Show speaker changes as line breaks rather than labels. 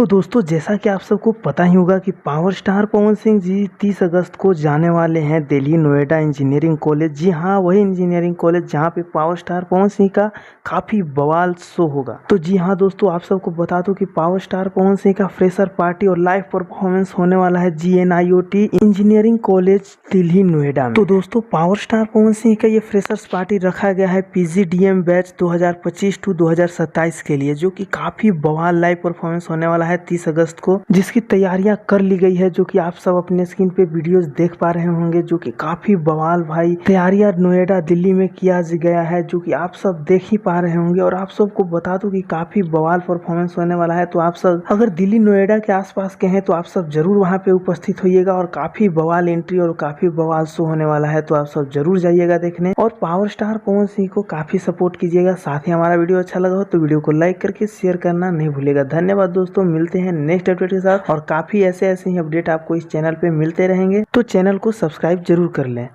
तो दोस्तों जैसा कि आप सबको पता ही होगा कि पावर स्टार पवन सिंह जी 30 अगस्त को जाने वाले हैं दिल्ली नोएडा इंजीनियरिंग कॉलेज। जी हाँ, वही इंजीनियरिंग कॉलेज जहां पे पावर स्टार पवन सिंह का काफ़ी बवाल शो होगा। तो जी हाँ दोस्तों, आप सबको बता दूं कि पावर स्टार पवन सिंह का फ्रेशर पार्टी और लाइव परफॉर्मेंस होने वाला है GNIOT engineering college Delhi Noida में। तो दोस्तों पावर स्टार पवन सिंह का ये फ्रेशर्स पार्टी रखा गया है PGDM बैच 2025 टू 2027 के लिए, जो कि काफ़ी बवाल लाइव परफॉर्मेंस होने वाला है 30 अगस्त को, जिसकी तैयारियां कर ली गई है, जो कि आप सब अपने स्क्रीन पे वीडियोस देख पा रहे होंगे, जो कि काफी बवाल भाई तैयारियां नोएडा दिल्ली में किया गया है, जो कि आप सब देख ही पा रहे होंगे। और आप सबको बता दूं कि काफी बवाल परफॉर्मेंस होने वाला है। तो आप सब अगर दिल्ली नोएडा के आसपास के हैं तो आप सब जरूर वहां पे उपस्थित होइएगा, और काफी बवाल एंट्री और काफी बवाल शो होने वाला है। तो आप सब जरूर जाइएगा देखने, और पावर स्टार पवन सिंह को काफी सपोर्ट कीजिएगा। साथ ही हमारा वीडियो अच्छा लगा हो तो वीडियो को लाइक करके शेयर करना नहीं भूलिएगा। धन्यवाद दोस्तों, मिलते हैं नेक्स्ट अपडेट के साथ, और काफी ऐसे ही अपडेट आपको इस चैनल पे मिलते रहेंगे, तो चैनल को सब्सक्राइब जरूर कर लें।